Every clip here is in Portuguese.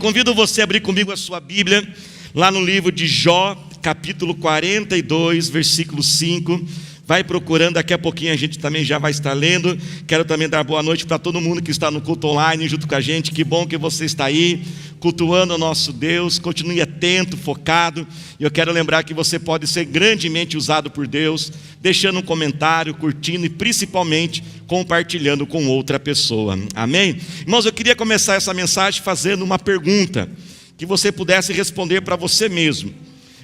convido você a abrir comigo a sua Bíblia, lá no livro de Jó, capítulo 42, versículo 5. Vai procurando, daqui a pouquinho a gente também já vai estar lendo. Quero também dar boa noite para todo mundo que está no culto online junto com a gente. Que bom que você está aí, cultuando o nosso Deus. Continue atento, focado. E eu quero lembrar que você pode ser grandemente usado por Deus, deixando um comentário, curtindo e principalmente compartilhando com outra pessoa. Amém? Irmãos, eu queria começar essa mensagem fazendo uma pergunta, que você pudesse responder para você mesmo.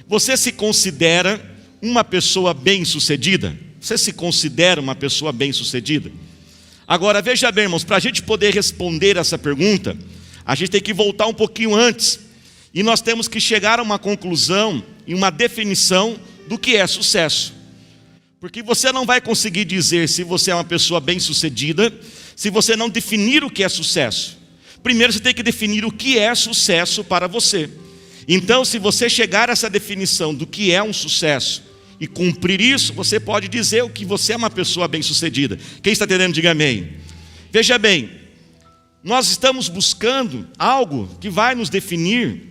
Você se considera uma pessoa bem-sucedida? Você se considera uma pessoa bem-sucedida? Agora, veja bem, irmãos, para a gente poder responder essa pergunta, a gente tem que voltar um pouquinho antes. E nós temos que chegar a uma conclusão e uma definição do que é sucesso. Porque você não vai conseguir dizer se você é uma pessoa bem-sucedida se você não definir o que é sucesso. Primeiro você tem que definir o que é sucesso para você. Então, se você chegar a essa definição do que é um sucesso e cumprir isso, você pode dizer o que você é uma pessoa bem-sucedida. Quem está entendendo, diga amém. Veja bem, nós estamos buscando algo que vai nos definir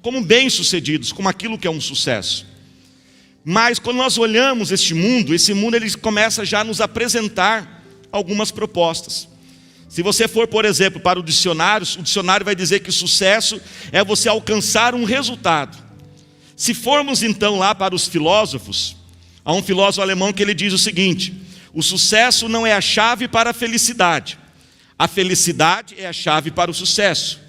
como bem-sucedidos, como aquilo que é um sucesso. Mas quando nós olhamos esse mundo ele começa já a nos apresentar algumas propostas. Se você for, por exemplo, para o dicionário vai dizer que sucesso é você alcançar um resultado. Se formos então lá para os filósofos, há um filósofo alemão que ele diz o seguinte: o sucesso não é a chave para a felicidade é a chave para o sucesso.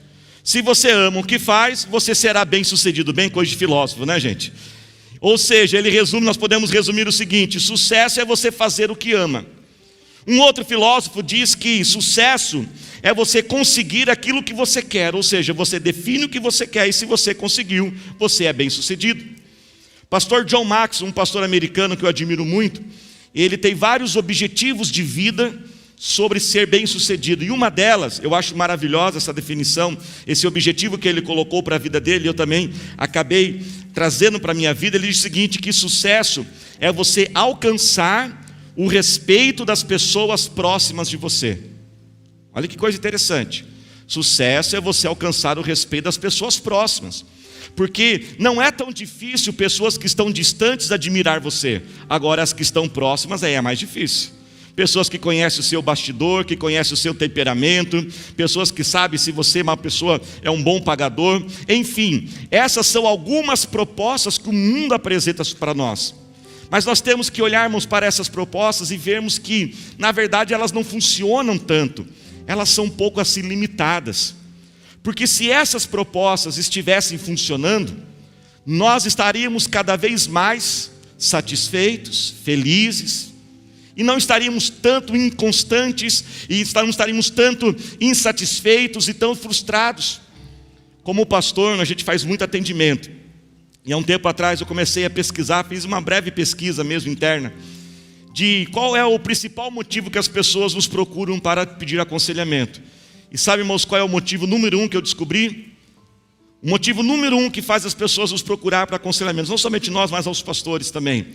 Se você ama o que faz, você será bem sucedido. Bem coisa de filósofo, né, gente? Ou seja, nós podemos resumir o seguinte: sucesso é você fazer o que ama. Um outro filósofo diz que sucesso é você conseguir aquilo que você quer, ou seja, você define o que você quer e se você conseguiu, você é bem sucedido. Pastor John Maxwell, um pastor americano que eu admiro muito, ele tem vários objetivos de vida sobre ser bem sucedido, e uma delas, eu acho maravilhosa essa definição, esse objetivo que ele colocou para a vida dele, eu também acabei trazendo para a minha vida. Ele diz o seguinte, que sucesso é você alcançar o respeito das pessoas próximas de você. Olha que coisa interessante. Sucesso é você alcançar o respeito das pessoas próximas. Porque não é tão difícil pessoas que estão distantes admirar você. Agora as que estão próximas aí é mais difícil. Pessoas que conhecem o seu bastidor, que conhecem o seu temperamento, pessoas que sabem se você é um bom pagador. Enfim, essas são algumas propostas que o mundo apresenta para nós. Mas nós temos que olharmos para essas propostas e vermos que, na verdade, elas não funcionam tanto. Elas são um pouco assim limitadas. Porque se essas propostas estivessem funcionando, nós estaríamos cada vez mais satisfeitos, felizes, e não estaríamos tanto inconstantes, e não estaríamos tanto insatisfeitos e tão frustrados. Como pastor, a gente faz muito atendimento. E há um tempo atrás eu comecei a pesquisar, fiz uma breve pesquisa mesmo interna, de qual é o principal motivo que as pessoas nos procuram para pedir aconselhamento. E sabe, irmãos, qual é o motivo número 1 que eu descobri? O motivo número 1 que faz as pessoas nos procurar para aconselhamento, não somente nós, mas aos pastores também,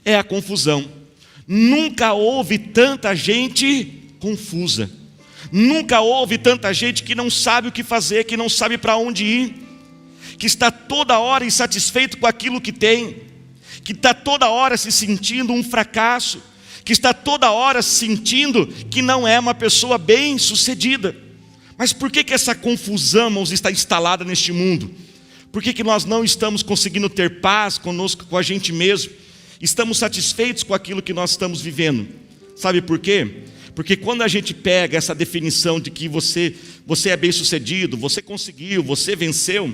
é a confusão. Nunca houve tanta gente confusa. Nunca houve tanta gente que não sabe o que fazer, que não sabe para onde ir, que está toda hora insatisfeito com aquilo que tem, que está toda hora se sentindo um fracasso, que está toda hora sentindo que não é uma pessoa bem-sucedida. Mas por que essa confusão, irmãos, está instalada neste mundo? Por que nós não estamos conseguindo ter paz conosco, com a gente mesmo? Estamos satisfeitos com aquilo que nós estamos vivendo. Sabe por quê? Porque quando a gente pega essa definição de que você é bem-sucedido, você conseguiu, você venceu,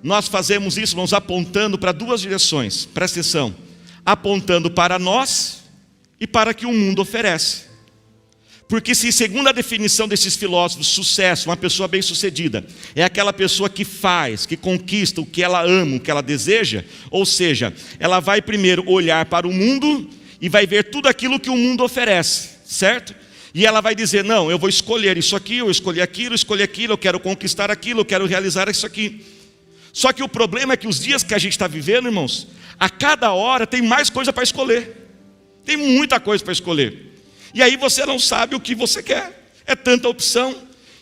nós fazemos isso, vamos apontando para duas direções, presta atenção, apontando para nós e para o que o mundo oferece. Porque se, segundo a definição desses filósofos, sucesso, uma pessoa bem-sucedida, é aquela pessoa que faz, que conquista o que ela ama, o que ela deseja, ou seja, ela vai primeiro olhar para o mundo e vai ver tudo aquilo que o mundo oferece, certo? E ela vai dizer, não, eu vou escolher isso aqui, eu escolhi aquilo, eu quero conquistar aquilo, eu quero realizar isso aqui. Só que o problema é que os dias que a gente está vivendo, irmãos, a cada hora tem mais coisa para escolher. Tem muita coisa para escolher. E aí você não sabe o que você quer. É tanta opção.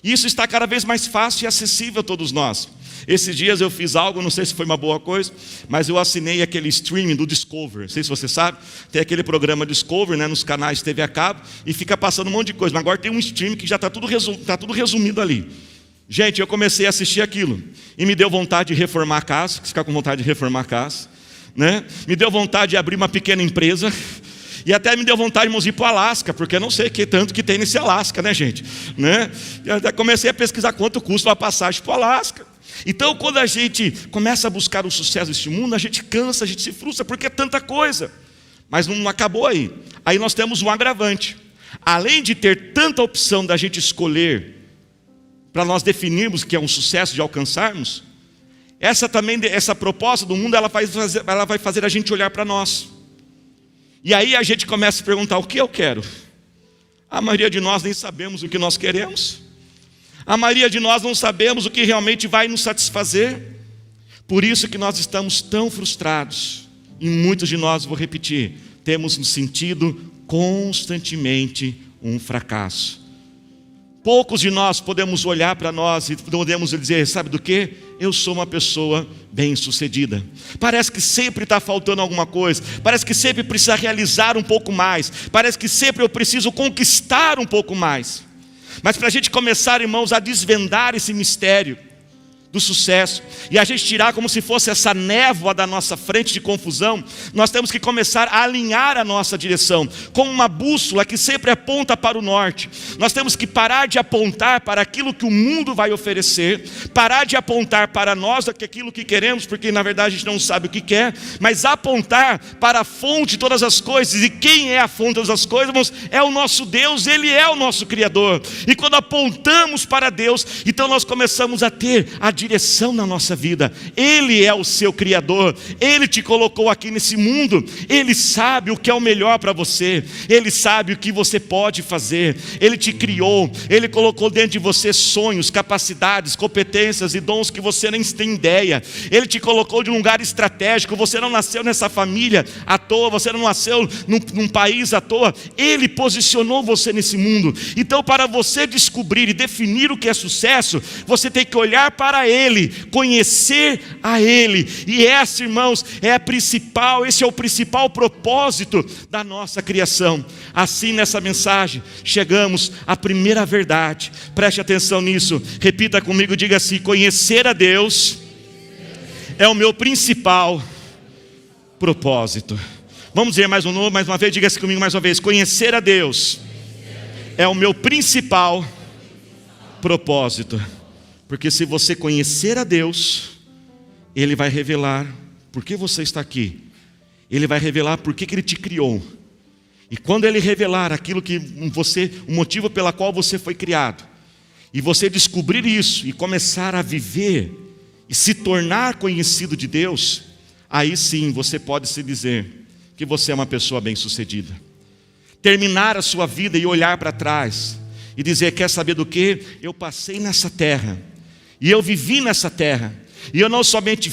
E isso está cada vez mais fácil e acessível a todos nós. Esses dias eu fiz algo, não sei se foi uma boa coisa, mas eu assinei aquele streaming do Discovery. Não sei se você sabe, tem aquele programa Discovery, né, nos canais TV a cabo, e fica passando um monte de coisa. Mas agora tem um streaming que já está tudo resumido ali. Gente, eu comecei a assistir aquilo e me deu vontade de reformar a casa. Ficar com vontade de reformar a casa, né? Me deu vontade de abrir uma pequena empresa. E até me deu vontade de ir para o Alasca, porque eu não sei que tanto que tem nesse Alasca, né, gente? Né? E até comecei a pesquisar quanto custa a passagem para o Alasca. Então, quando a gente começa a buscar o sucesso deste mundo, a gente cansa, a gente se frustra, porque é tanta coisa. Mas não acabou aí. Aí nós temos um agravante. Além de ter tanta opção da gente escolher, para nós definirmos que é um sucesso de alcançarmos, essa proposta do mundo, ela vai fazer a gente olhar para nós. E aí a gente começa a se perguntar, o que eu quero? A maioria de nós nem sabemos o que nós queremos. A maioria de nós não sabemos o que realmente vai nos satisfazer. Por isso que nós estamos tão frustrados. E muitos de nós, vou repetir, temos nos sentido constantemente um fracasso. Poucos de nós podemos olhar para nós e podemos dizer, sabe do quê? Eu sou uma pessoa bem-sucedida. Parece que sempre está faltando alguma coisa. Parece que sempre precisa realizar um pouco mais. Parece que sempre eu preciso conquistar um pouco mais. Mas para a gente começar, irmãos, a desvendar esse mistério do sucesso, e a gente tirar como se fosse essa névoa da nossa frente de confusão, nós temos que começar a alinhar a nossa direção, com uma bússola que sempre aponta para o norte. Nós temos que parar de apontar para aquilo que o mundo vai oferecer, parar de apontar para nós aquilo que queremos, porque na verdade a gente não sabe o que quer, mas apontar para a fonte de todas as coisas. E quem é a fonte de todas as coisas, irmãos? É o nosso Deus, Ele é o nosso Criador. E quando apontamos para Deus, então nós começamos a ter a direção na nossa vida. Ele é o seu Criador, Ele te colocou aqui nesse mundo, Ele sabe o que é o melhor para você, Ele sabe o que você pode fazer, Ele te criou, Ele colocou dentro de você sonhos, capacidades, competências e dons que você nem tem ideia. Ele te colocou de um lugar estratégico. Você não nasceu nessa família à toa, você não nasceu num país à toa. Ele posicionou você nesse mundo. Então, para você descobrir e definir o que é sucesso, você tem que olhar para Ele, conhecer a Ele. E essa, irmãos, esse é o principal propósito da nossa criação. Assim, nessa mensagem, chegamos à primeira verdade. Preste atenção nisso, repita comigo, diga assim: conhecer a Deus é o meu principal propósito. Vamos dizer mais uma vez, diga assim comigo mais uma vez: conhecer a Deus é o meu principal propósito. Porque se você conhecer a Deus, Ele vai revelar por que você está aqui. Ele vai revelar por que Ele te criou. E quando Ele revelar aquilo que o motivo pela qual você foi criado, e você descobrir isso e começar a viver e se tornar conhecido de Deus, aí sim você pode se dizer que você é uma pessoa bem-sucedida. Terminar a sua vida e olhar para trás e dizer: quer saber do que? Eu passei nessa terra, e eu vivi nessa terra, e eu não somente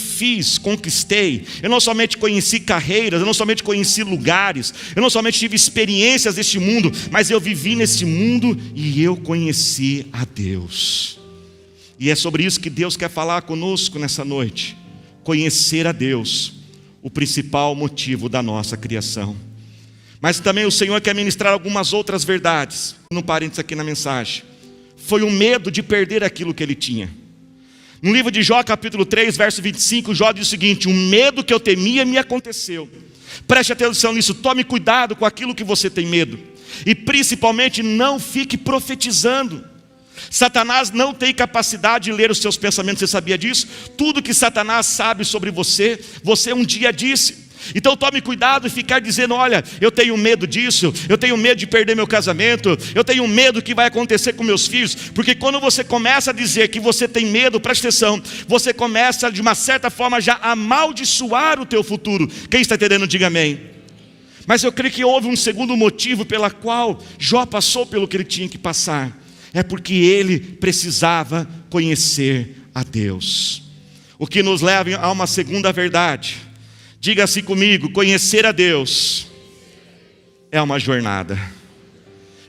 conquistei, eu não somente conheci carreiras, eu não somente conheci lugares, eu não somente tive experiências deste mundo, mas eu vivi nesse mundo e eu conheci a Deus. E é sobre isso que Deus quer falar conosco nessa noite. Conhecer a Deus, o principal motivo da nossa criação. Mas também o Senhor quer ministrar algumas outras verdades. Um parênteses aqui na mensagem. Foi o medo de perder aquilo que ele tinha. No livro de Jó, capítulo 3, verso 25, Jó diz o seguinte: o medo que eu temia me aconteceu. Preste atenção nisso, tome cuidado com aquilo que você tem medo. E principalmente não fique profetizando. Satanás não tem capacidade de ler os seus pensamentos, você sabia disso? Tudo que Satanás sabe sobre você, você um dia disse. Então tome cuidado e ficar dizendo: olha, eu tenho medo disso, eu tenho medo de perder meu casamento, eu tenho medo que vai acontecer com meus filhos. Porque quando você começa a dizer que você tem medo, preste atenção, você começa de uma certa forma já a amaldiçoar o teu futuro. Quem está entendendo, diga amém. Mas eu creio que houve um segundo motivo pela qual Jó passou pelo que ele tinha que passar. É porque ele precisava conhecer a Deus. O que nos leva a uma segunda verdade. Diga assim comigo: conhecer a Deus é uma jornada.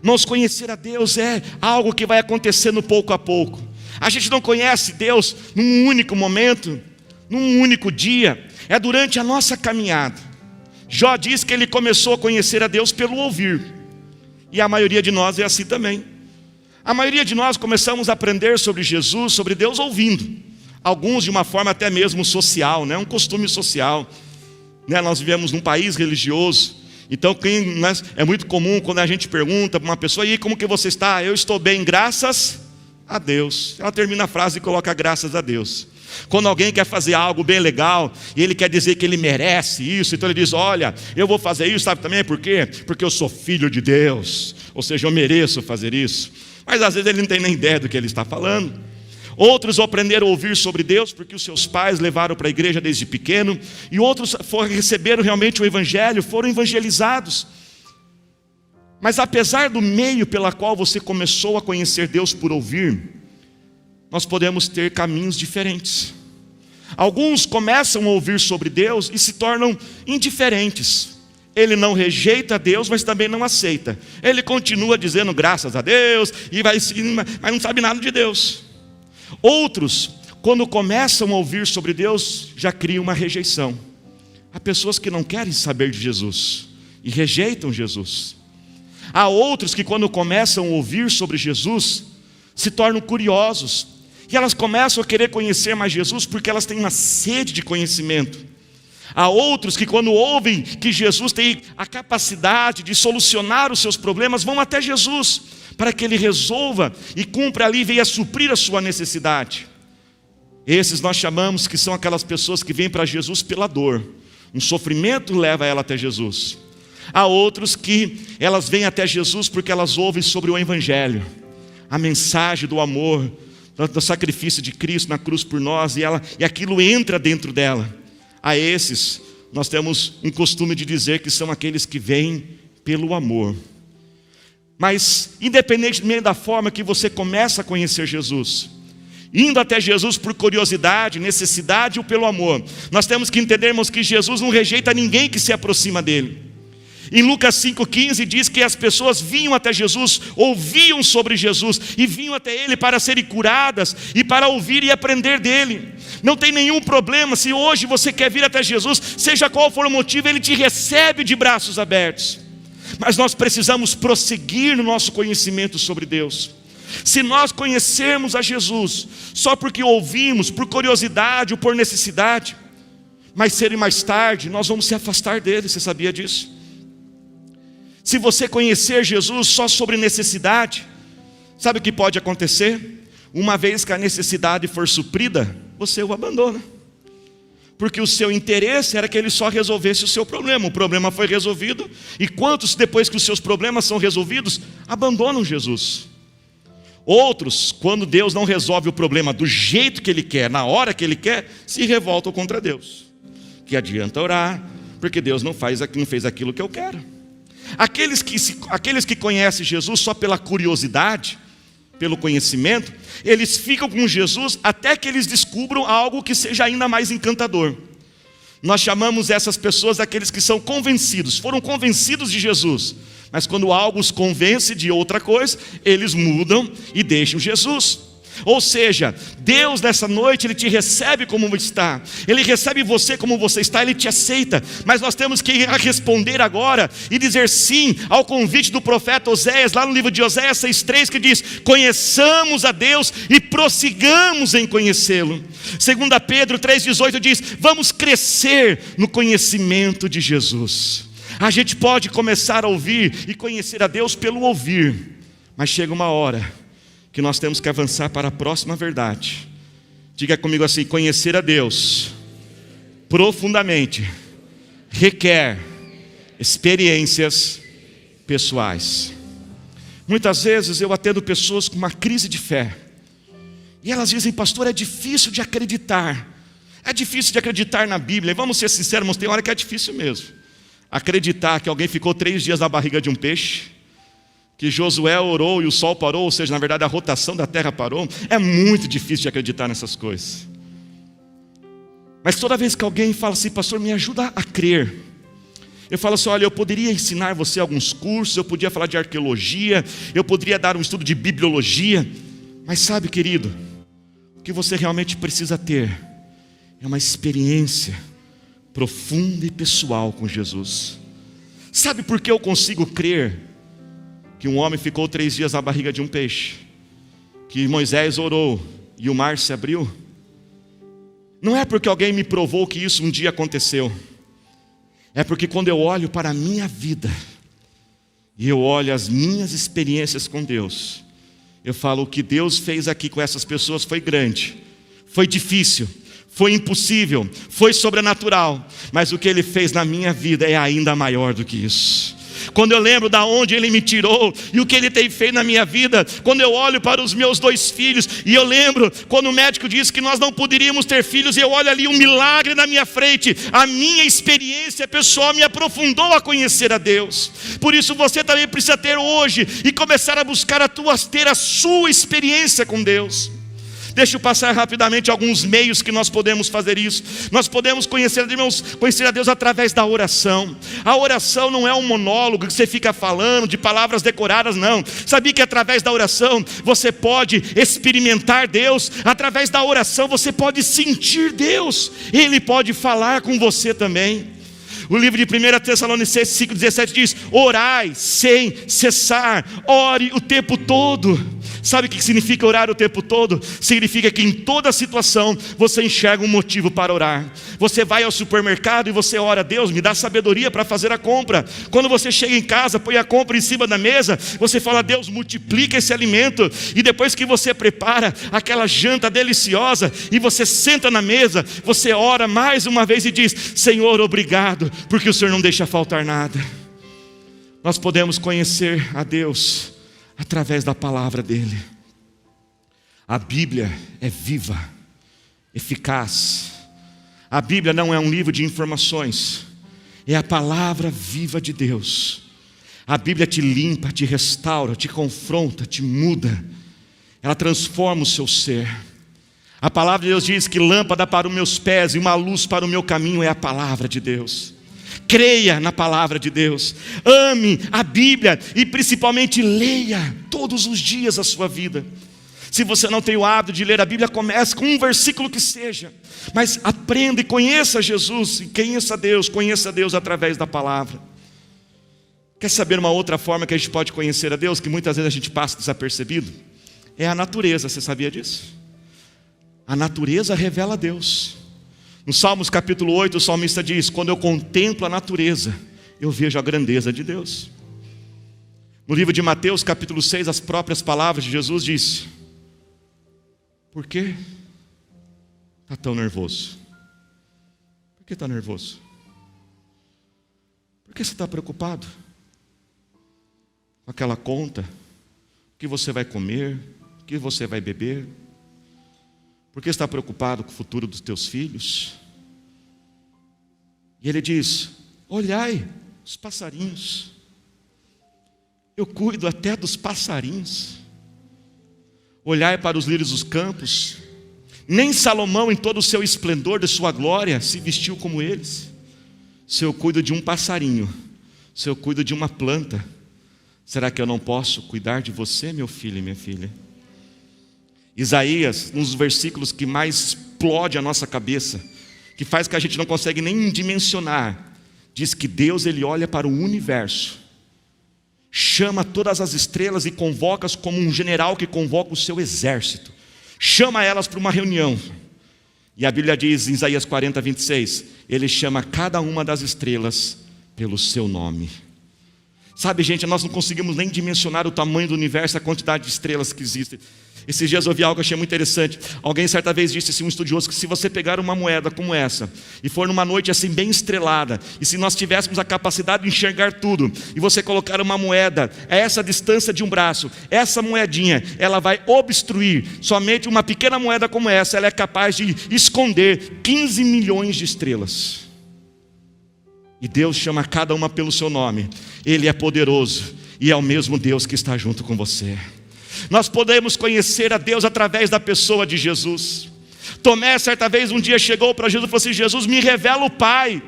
Irmãos, conhecer a Deus é algo que vai acontecendo pouco a pouco. A gente não conhece Deus num único momento, num único dia, é durante a nossa caminhada. Jó diz que ele começou a conhecer a Deus pelo ouvir, e a maioria de nós é assim também. A maioria de nós começamos a aprender sobre Jesus, sobre Deus, ouvindo. Alguns de uma forma até mesmo social, um costume social. Nós vivemos num país religioso, então é muito comum quando a gente pergunta para uma pessoa: e como que você está? Eu estou bem, graças a Deus. Ela termina a frase e coloca graças a Deus. Quando alguém quer fazer algo bem legal e ele quer dizer que ele merece isso, então ele diz: olha, eu vou fazer isso, sabe também por quê? Porque eu sou filho de Deus, ou seja, eu mereço fazer isso. Mas às vezes ele não tem nem ideia do que ele está falando. Outros aprenderam a ouvir sobre Deus porque os seus pais levaram para a igreja desde pequeno, e outros receberam realmente o evangelho, foram evangelizados. Mas apesar do meio pela qual você começou a conhecer Deus por ouvir, nós podemos ter caminhos diferentes. Alguns começam a ouvir sobre Deus e se tornam indiferentes. Ele não rejeita Deus, mas também não aceita. Ele continua dizendo graças a Deus, mas não sabe nada de Deus. Outros, quando começam a ouvir sobre Deus, já criam uma rejeição. Há pessoas que não querem saber de Jesus e rejeitam Jesus. Há outros que quando começam a ouvir sobre Jesus, se tornam curiosos. E elas começam a querer conhecer mais Jesus porque elas têm uma sede de conhecimento. Há outros que quando ouvem que Jesus tem a capacidade de solucionar os seus problemas, vão até Jesus, para que Ele resolva e cumpra ali e venha suprir a sua necessidade. Esses nós chamamos que são aquelas pessoas que vêm para Jesus pela dor. Um sofrimento leva ela até Jesus. Há outros que elas vêm até Jesus porque elas ouvem sobre o Evangelho, a mensagem do amor, do sacrifício de Cristo na cruz por nós, e aquilo entra dentro dela. A esses, nós temos um costume de dizer que são aqueles que vêm pelo amor. Mas, independentemente da forma que você começa a conhecer Jesus, indo até Jesus por curiosidade, necessidade ou pelo amor, nós temos que entendermos que Jesus não rejeita ninguém que se aproxima dele. Em Lucas 5,15 diz que as pessoas vinham até Jesus, ouviam sobre Jesus e vinham até Ele para serem curadas e para ouvir e aprender dele. Não tem nenhum problema se hoje você quer vir até Jesus, seja qual for o motivo, Ele te recebe de braços abertos. Mas nós precisamos prosseguir no nosso conhecimento sobre Deus. Se nós conhecermos a Jesus só porque ouvimos, por curiosidade ou por necessidade, mais cedo e mais tarde nós vamos se afastar dele. Você sabia disso? Se você conhecer Jesus só sobre necessidade, sabe o que pode acontecer? Uma vez que a necessidade for suprida, você o abandona. Porque o seu interesse era que ele só resolvesse o seu problema. O problema foi resolvido. E quantos, depois que os seus problemas são resolvidos, abandonam Jesus? Outros, quando Deus não resolve o problema do jeito que Ele quer, na hora que Ele quer, se revoltam contra Deus. Que adianta orar, porque Deus não fez aquilo que eu quero. Aqueles que conhecem Jesus só pela curiosidade, pelo conhecimento, eles ficam com Jesus até que eles descubram algo que seja ainda mais encantador. Nós chamamos essas pessoas daqueles que são convencidos, foram convencidos de Jesus, mas quando algo os convence de outra coisa, eles mudam e deixam Jesus. Ou seja, Deus nessa noite, Ele te recebe como está, Ele recebe você como você está, Ele te aceita. Mas nós temos que responder agora e dizer sim ao convite do profeta Oséias, lá no livro de Oséias 6,3, que diz: conheçamos a Deus e prossigamos em conhecê-lo. 2 Pedro 3,18 diz: vamos crescer no conhecimento de Jesus. A gente pode começar a ouvir e conhecer a Deus pelo ouvir, mas chega uma hora que nós temos que avançar para a próxima verdade. Diga comigo assim: conhecer a Deus profundamente requer experiências pessoais. Muitas vezes eu atendo pessoas com uma crise de fé, e elas dizem: pastor, é difícil de acreditar. É difícil de acreditar na Bíblia. E vamos ser sinceros, mas tem hora que é difícil mesmo. Acreditar que alguém ficou 3 dias na barriga de um peixe, que Josué orou e o sol parou, ou seja, na verdade a rotação da terra parou. É muito difícil de acreditar nessas coisas. Mas toda vez que alguém fala assim: pastor, me ajuda a crer, Eu falo assim, olha, eu poderia ensinar você alguns cursos, eu podia falar de arqueologia, eu poderia dar um estudo de bibliologia, mas sabe, querido, o que você realmente precisa ter é uma experiência profunda e pessoal com Jesus. Sabe por que eu consigo crer que um homem ficou 3 dias na barriga de um peixe, que Moisés orou e o mar se abriu? Não é porque alguém me provou que isso um dia aconteceu, é porque quando eu olho para a minha vida e eu olho as minhas experiências com Deus, eu falo, o que Deus fez aqui com essas pessoas foi grande, foi difícil, foi impossível, foi sobrenatural, mas o que Ele fez na minha vida é ainda maior do que isso. Quando eu lembro da onde Ele me tirou e o que Ele tem feito na minha vida, quando eu olho para os meus 2 filhos, e eu lembro quando o médico disse que nós não poderíamos ter filhos, e eu olho ali um milagre na minha frente, a minha experiência pessoal me aprofundou a conhecer a Deus. Por isso você também precisa ter hoje, e começar a buscar ter a sua experiência com Deus. Deixa eu passar rapidamente alguns meios que nós podemos fazer isso. Nós podemos conhecer a Deus através da oração. A oração não é um monólogo que você fica falando de palavras decoradas, não. Sabia que através da oração você pode experimentar Deus? Através da oração você pode sentir Deus. Ele pode falar com você também. O livro de 1 Tessalonicenses 5,17 diz: orai sem cessar, ore o tempo todo. Sabe o que significa orar o tempo todo? Significa que em toda situação você enxerga um motivo para orar. Você vai ao supermercado e você ora: Deus, me dá sabedoria para fazer a compra. Quando você chega em casa, põe a compra em cima da mesa, você fala: Deus, multiplica esse alimento. E depois que você prepara aquela janta deliciosa e você senta na mesa, você ora mais uma vez e diz: Senhor, obrigado, porque o Senhor não deixa faltar nada. Nós podemos conhecer a Deus através da palavra dele. A Bíblia é viva, eficaz. A Bíblia não é um livro de informações, é a palavra viva de Deus. A Bíblia te limpa, te restaura, te confronta, te muda. Ela transforma o seu ser. A palavra de Deus diz que lâmpada para os meus pés e uma luz para o meu caminho é a palavra de Deus. Creia na palavra de Deus, ame a Bíblia e principalmente leia todos os dias a sua vida. Se você não tem o hábito de ler a Bíblia, comece com um versículo que seja, mas aprenda e conheça Jesus, e conheça Deus através da palavra. Quer saber uma outra forma que a gente pode conhecer a Deus, que muitas vezes a gente passa desapercebido? É a natureza. Você sabia disso? A natureza revela a Deus. No Salmos capítulo 8, o salmista diz: quando eu contemplo a natureza, eu vejo a grandeza de Deus. No livro de Mateus capítulo 6, as próprias palavras de Jesus diz: por que está tão nervoso? Por que está nervoso? Por que você está preocupado com aquela conta? O que você vai comer? O que você vai beber? Por que está preocupado com o futuro dos teus filhos? E ele diz: olhai os passarinhos, eu cuido até dos passarinhos. Olhai para os lírios dos campos, nem Salomão em todo o seu esplendor de sua glória se vestiu como eles. Se eu cuido de um passarinho, se eu cuido de uma planta, será que eu não posso cuidar de você, meu filho e minha filha? Isaías, um dos versículos que mais explode a nossa cabeça, que faz que a gente não consegue nem dimensionar, diz que Deus, ele olha para o universo, chama todas as estrelas e convoca-as como um general que convoca o seu exército, chama elas para uma reunião, e a Bíblia diz em Isaías 40, 26, ele chama cada uma das estrelas pelo seu nome. Sabe, gente, nós não conseguimos nem dimensionar o tamanho do universo, a quantidade de estrelas que existem. Esses dias eu ouvi algo que eu achei muito interessante. Alguém certa vez disse, assim, um estudioso, que se você pegar uma moeda como essa e for numa noite assim bem estrelada, e se nós tivéssemos a capacidade de enxergar tudo, e você colocar uma moeda a essa distância de um braço, essa moedinha, ela vai obstruir, somente uma pequena moeda como essa, ela é capaz de esconder 15 milhões de estrelas. E Deus chama cada uma pelo seu nome. Ele é poderoso e é o mesmo Deus que está junto com você. Nós podemos conhecer a Deus através da pessoa de Jesus. Tomé certa vez um dia chegou para Jesus e falou assim: Jesus, me revela o Pai.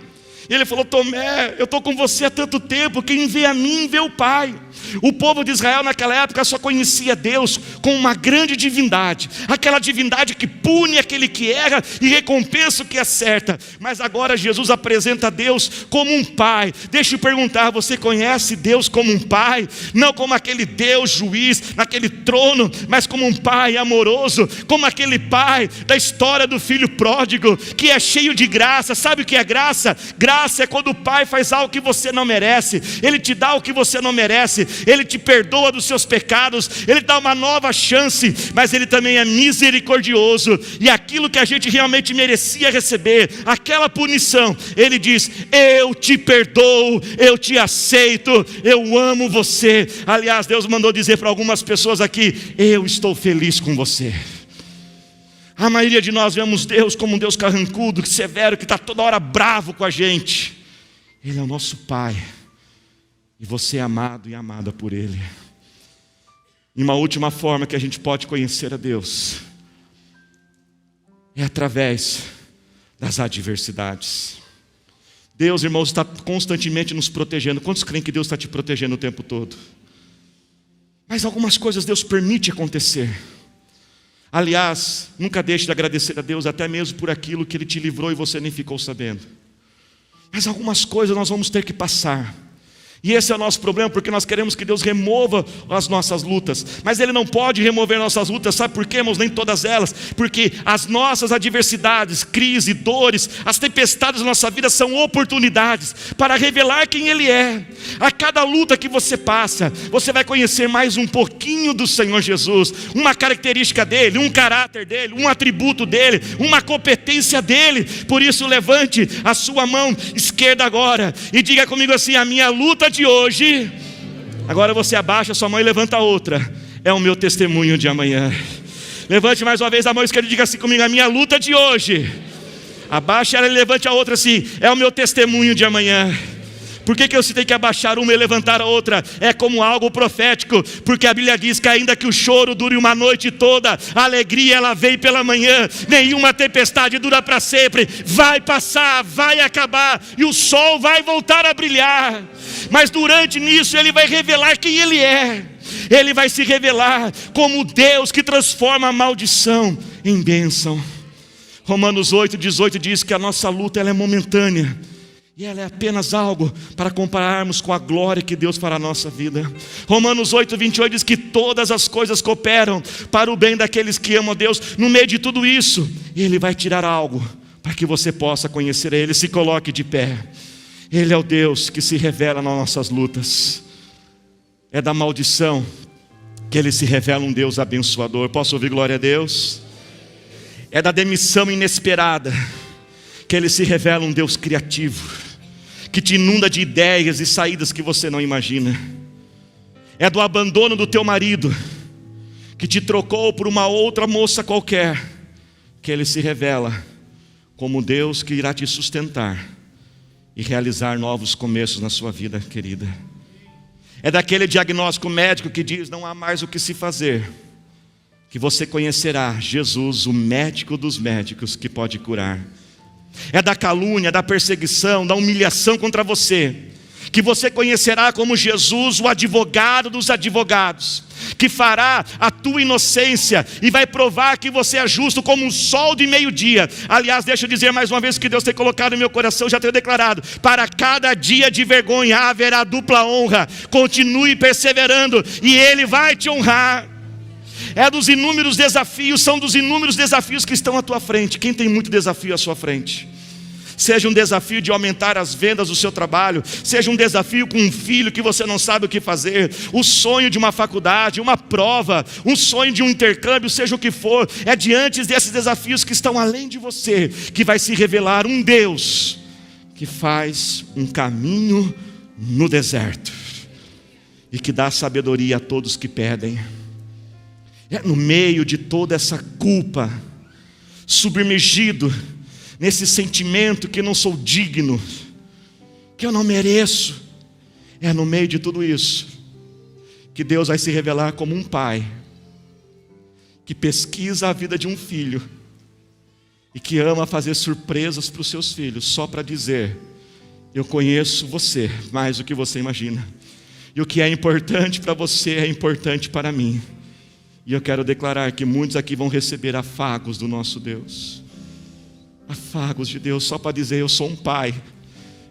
E ele falou: Tomé, eu estou com você há tanto tempo, quem vê a mim vê o Pai. O povo de Israel naquela época só conhecia Deus com uma grande divindade, aquela divindade que pune aquele que erra e recompensa o que acerta. Mas agora Jesus apresenta Deus como um Pai. Deixa eu perguntar, você conhece Deus como um Pai? Não como aquele Deus juiz naquele trono, mas como um Pai amoroso, como aquele Pai da história do filho pródigo, que é cheio de graça. Sabe o que é graça? Graça é quando o Pai faz algo que você não merece, Ele te dá o que você não merece, Ele te perdoa dos seus pecados, Ele dá uma nova chance, mas Ele também é misericordioso, e aquilo que a gente realmente merecia receber, aquela punição, Ele diz: eu te perdoo, eu te aceito, eu amo você. Aliás, Deus mandou dizer para algumas pessoas aqui: eu estou feliz com você. A maioria de nós vemos Deus como um Deus carrancudo, severo, que está toda hora bravo com a gente. Ele é o nosso Pai, e você é amado e amada por Ele. E uma última forma que a gente pode conhecer a Deus é através das adversidades. Deus, irmãos, está constantemente nos protegendo. Quantos creem que Deus está te protegendo o tempo todo? Mas algumas coisas Deus permite acontecer. Aliás, nunca deixe de agradecer a Deus, até mesmo por aquilo que Ele te livrou e você nem ficou sabendo. Mas algumas coisas nós vamos ter que passar. E esse é o nosso problema, porque nós queremos que Deus remova as nossas lutas, mas Ele não pode remover nossas lutas. Sabe por quê, irmãos? Nem todas elas. Porque as nossas adversidades, crise, dores, as tempestades da nossa vida são oportunidades para revelar quem Ele é. A cada luta que você passa, você vai conhecer mais um pouquinho do Senhor Jesus, uma característica dEle, um caráter dEle, um atributo dEle, uma competência dEle. Por isso, levante a sua mão esquerda agora e diga comigo assim: a minha luta de hoje, agora você abaixa a sua mão e levanta a outra, é o meu testemunho de amanhã. Levante mais uma vez a mão esquerda e diga assim comigo: a minha luta de hoje. Abaixa ela e levante a outra assim: é o meu testemunho de amanhã. Por que eu tenho que abaixar uma e levantar a outra? É como algo profético, porque a Bíblia diz que ainda que o choro dure uma noite toda, a alegria ela vem pela manhã. Nenhuma tempestade dura para sempre, vai passar, vai acabar, e o sol vai voltar a brilhar. Mas durante nisso Ele vai revelar quem Ele é. Ele vai se revelar como Deus que transforma a maldição em bênção. Romanos 8:18 diz que a nossa luta ela é momentânea, e ela é apenas algo para compararmos com a glória que Deus fará na nossa vida. Romanos 8:28 diz que todas as coisas cooperam para o bem daqueles que amam a Deus. No meio de tudo isso, Ele vai tirar algo para que você possa conhecer Ele. Se coloque de pé. Ele é o Deus que se revela nas nossas lutas. É da maldição que Ele se revela um Deus abençoador. Posso ouvir glória a Deus? É da demissão inesperada que Ele se revela um Deus criativo, que te inunda de ideias e saídas que você não imagina. É do abandono do teu marido, que te trocou por uma outra moça qualquer, que Ele se revela como Deus que irá te sustentar e realizar novos começos na sua vida, querida. É daquele diagnóstico médico que diz: não há mais o que se fazer, que você conhecerá Jesus, o médico dos médicos, que pode curar. É da calúnia, da perseguição, da humilhação contra você, que você conhecerá como Jesus, o advogado dos advogados, que fará a tua inocência e vai provar que você é justo como um sol de meio-dia. Aliás, deixa eu dizer mais uma vez que Deus tem colocado no meu coração, já tenho declarado: para cada dia de vergonha haverá dupla honra. Continue perseverando e Ele vai te honrar. É dos inúmeros desafios, são dos inúmeros desafios que estão à tua frente. Quem tem muito desafio à sua frente? Seja um desafio de aumentar as vendas do seu trabalho, seja um desafio com um filho que você não sabe o que fazer, o sonho de uma faculdade, uma prova, um sonho de um intercâmbio, seja o que for. É diante desses desafios que estão além de você que vai se revelar um Deus que faz um caminho no deserto e que dá sabedoria a todos que pedem. É no meio de toda essa culpa, submergido nesse sentimento que não sou digno, que eu não mereço, é no meio de tudo isso que Deus vai se revelar como um pai que pesquisa a vida de um filho e que ama fazer surpresas para os seus filhos, só para dizer: eu conheço você mais do que você imagina. E o que é importante para você é importante para mim. E eu quero declarar que muitos aqui vão receber afagos do nosso Deus. Afagos de Deus, só para dizer: eu sou um pai.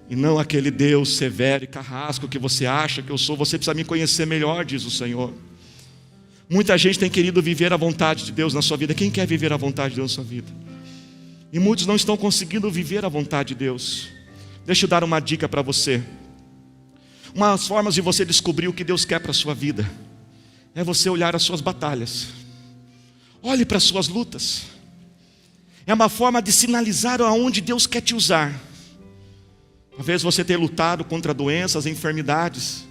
E não aquele Deus severo e carrasco que você acha que eu sou. Você precisa me conhecer melhor, diz o Senhor. Muita gente tem querido viver a vontade de Deus na sua vida. Quem quer viver a vontade de Deus na sua vida? E muitos não estão conseguindo viver a vontade de Deus. Deixa eu dar uma dica para você. Uma das formas de você descobrir o que Deus quer para a sua vida é você olhar as suas batalhas. Olhe para as suas lutas. É uma forma de sinalizar aonde Deus quer te usar. Talvez você tenha lutado contra doenças, enfermidades.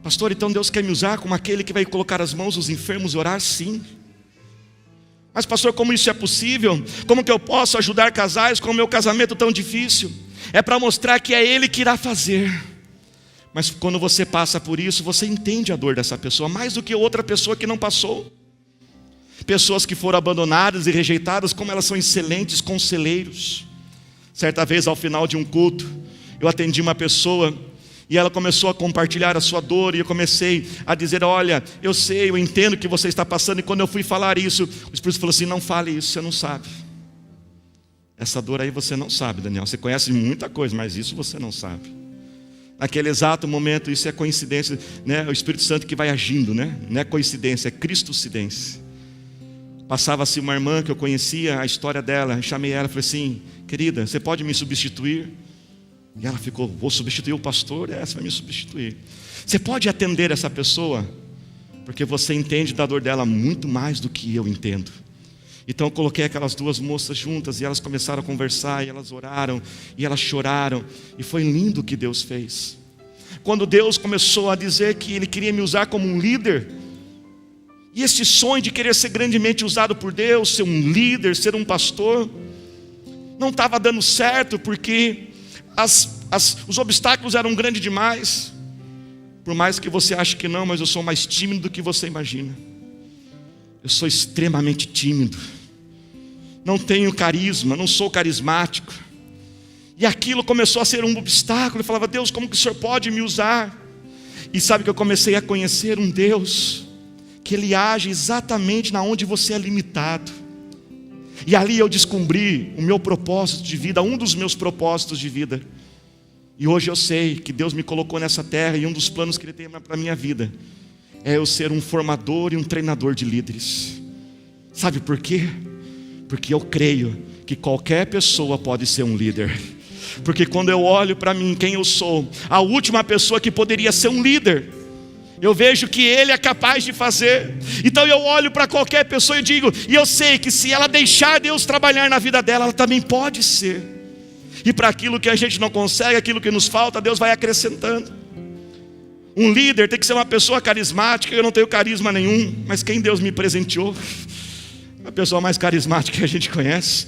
Pastor, então Deus quer me usar como aquele que vai colocar as mãos nos enfermos e orar? Sim. Mas pastor, como isso é possível? Como que eu posso ajudar casais com o meu casamento tão difícil? É para mostrar que é Ele que irá fazer. Mas quando você passa por isso, você entende a dor dessa pessoa, mais do que outra pessoa que não passou. Pessoas que foram abandonadas e rejeitadas, como elas são excelentes conselheiros. Certa vez, ao final de um culto, eu atendi uma pessoa e ela começou a compartilhar a sua dor, e eu comecei a dizer: olha, eu sei, eu entendo o que você está passando. E quando eu fui falar isso, o Espírito falou assim: não fale isso, você não sabe. Essa dor aí você não sabe, Daniel. Você conhece muita coisa, mas isso você não sabe. Naquele exato momento, isso é coincidência, né? O Espírito Santo que vai agindo, né? Não é coincidência, é cristocidência. Passava-se uma irmã que eu conhecia a história dela, eu chamei ela e falei assim: querida, você pode me substituir? E ela ficou: vou substituir o pastor? Você vai me substituir. Você pode atender essa pessoa? Porque você entende da dor dela muito mais do que eu entendo. Então eu coloquei aquelas duas moças juntas e elas começaram a conversar, e elas oraram, e elas choraram, e foi lindo o que Deus fez. Quando Deus começou a dizer que Ele queria me usar como um líder, e esse sonho de querer ser grandemente usado por Deus, ser um líder, ser um pastor, não estava dando certo, porque os obstáculos eram grandes demais. Por mais que você ache que não, mas eu sou mais tímido do que você imagina. Eu sou extremamente tímido, não tenho carisma, não sou carismático. E aquilo começou a ser um obstáculo. Eu falava: Deus, como que o Senhor pode me usar? E sabe que eu comecei a conhecer um Deus que Ele age exatamente na onde você é limitado. E ali eu descobri o meu propósito de vida, um dos meus propósitos de vida. E hoje eu sei que Deus me colocou nessa terra, e um dos planos que Ele tem para a minha vida é eu ser um formador e um treinador de líderes. Sabe por quê? Porque eu creio que qualquer pessoa pode ser um líder. Porque quando eu olho para mim, quem eu sou, a última pessoa que poderia ser um líder, eu vejo que Ele é capaz de fazer. Então eu olho para qualquer pessoa e digo, e eu sei que se ela deixar Deus trabalhar na vida dela, ela também pode ser. E para aquilo que a gente não consegue, aquilo que nos falta, Deus vai acrescentando. Um líder tem que ser uma pessoa carismática. Eu não tenho carisma nenhum, mas quem Deus me presenteou, a pessoa mais carismática que a gente conhece.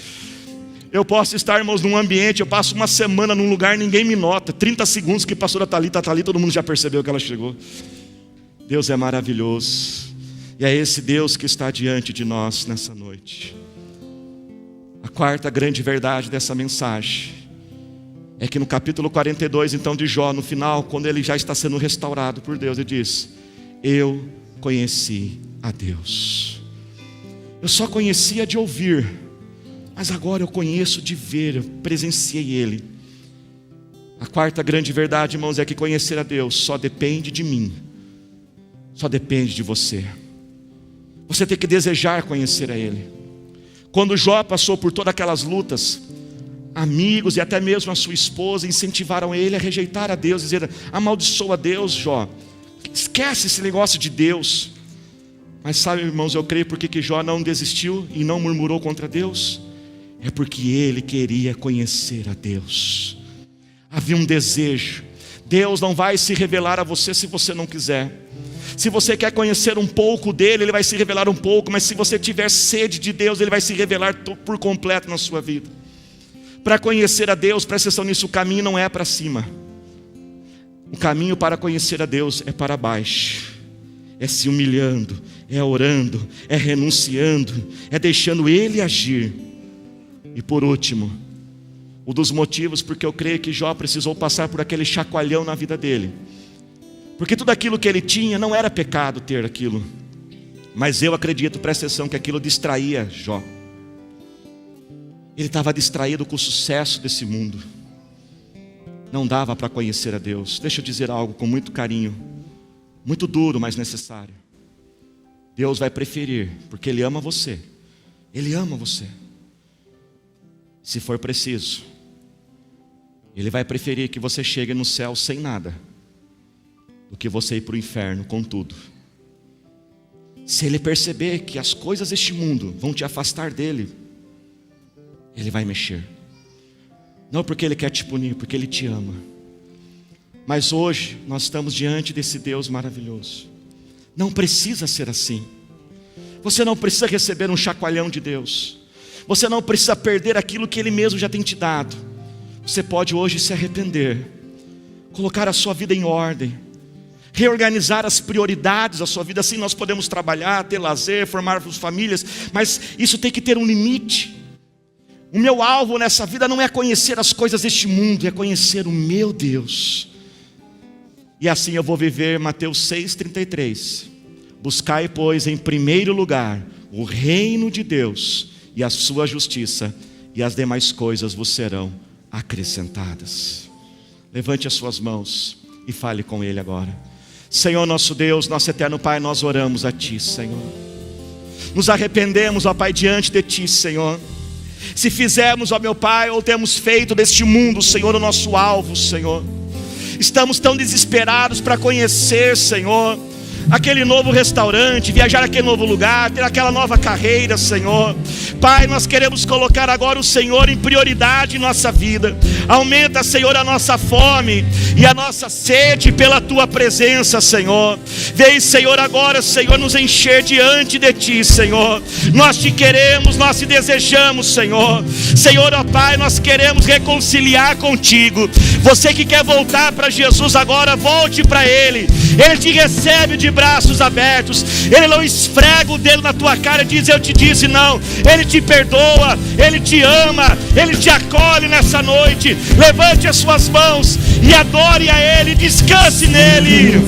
Eu posso estar, irmãos, num ambiente, eu passo uma semana num lugar, ninguém me nota. 30 segundos que passou da Thalita, todo mundo já percebeu que ela chegou. Deus é maravilhoso. E é esse Deus que está diante de nós nessa noite. A quarta grande verdade dessa mensagem é que no capítulo 42, então, de Jó, no final, quando ele já está sendo restaurado por Deus, ele diz: eu conheci a Deus. Eu só conhecia de ouvir, mas agora eu conheço de ver, eu presenciei Ele. A quarta grande verdade, irmãos, é que conhecer a Deus só depende de mim, só depende de você. Você tem que desejar conhecer a Ele. Quando Jó passou por todas aquelas lutas, amigos e até mesmo a sua esposa incentivaram ele a rejeitar a Deus, dizer: amaldiçoa a Deus, Jó, esquece esse negócio de Deus. Mas sabe, irmãos, eu creio porque que Jó não desistiu e não murmurou contra Deus, é porque ele queria conhecer a Deus. Havia um desejo. Deus não vai se revelar a você se você não quiser. Se você quer conhecer um pouco dele, Ele vai se revelar um pouco. Mas se você tiver sede de Deus, Ele vai se revelar por completo na sua vida. Para conhecer a Deus, presta atenção nisso, o caminho não é para cima. O caminho para conhecer a Deus é para baixo. É se humilhando, é orando, é renunciando, é deixando Ele agir. E por último, Um dos motivos porque eu creio que Jó precisou passar por aquele chacoalhão na vida dele. Porque tudo aquilo que ele tinha não era pecado ter aquilo. Mas eu acredito, presta atenção, que aquilo distraía Jó. Ele estava distraído com o sucesso desse mundo. Não dava para conhecer a Deus. Deixa eu dizer algo com muito carinho, muito duro, mas necessário. Deus vai preferir, porque Ele ama você. Ele ama você. Se for preciso, Ele vai preferir que você chegue no céu sem nada, do que você ir para o inferno com tudo. Se Ele perceber que as coisas deste mundo vão te afastar dEle, Ele vai mexer. Não porque Ele quer te punir, porque Ele te ama. Mas hoje nós estamos diante desse Deus maravilhoso. Não precisa ser assim. Você não precisa receber um chacoalhão de Deus. Você não precisa perder aquilo que Ele mesmo já tem te dado. Você pode hoje se arrepender, colocar a sua vida em ordem, reorganizar as prioridades da sua vida. Assim nós podemos trabalhar, ter lazer, formar famílias, mas isso tem que ter um limite. O meu alvo nessa vida não é conhecer as coisas deste mundo, é conhecer o meu Deus. E assim eu vou viver Mateus 6,33. Buscai, pois, em primeiro lugar o reino de Deus e a sua justiça, e as demais coisas vos serão acrescentadas. Levante as suas mãos e fale com Ele agora. Senhor nosso Deus, nosso eterno Pai, nós oramos a Ti, Senhor. Nos arrependemos, ó Pai, diante de Ti, Senhor. Se fizermos, ó meu Pai, ou temos feito deste mundo, Senhor, o nosso alvo, Senhor. Estamos tão desesperados para conhecer, Senhor, aquele novo restaurante, viajar aquele novo lugar, ter aquela nova carreira, Senhor. Pai, nós queremos colocar agora o Senhor em prioridade em nossa vida. Aumenta, Senhor, a nossa fome e a nossa sede pela Tua presença, Senhor. Vem, Senhor, agora, Senhor, nos encher diante de Ti, Senhor. Nós Te queremos, nós Te desejamos, Senhor. Senhor, ó Pai, nós queremos reconciliar contigo. Você que quer voltar para Jesus agora, volte para Ele. Ele te recebe de braços abertos. Ele não esfrega o dedo na tua cara e diz: eu te disse não. Ele te perdoa, Ele te ama, Ele te acolhe nessa noite. Levante as suas mãos e adore a Ele, descanse nele.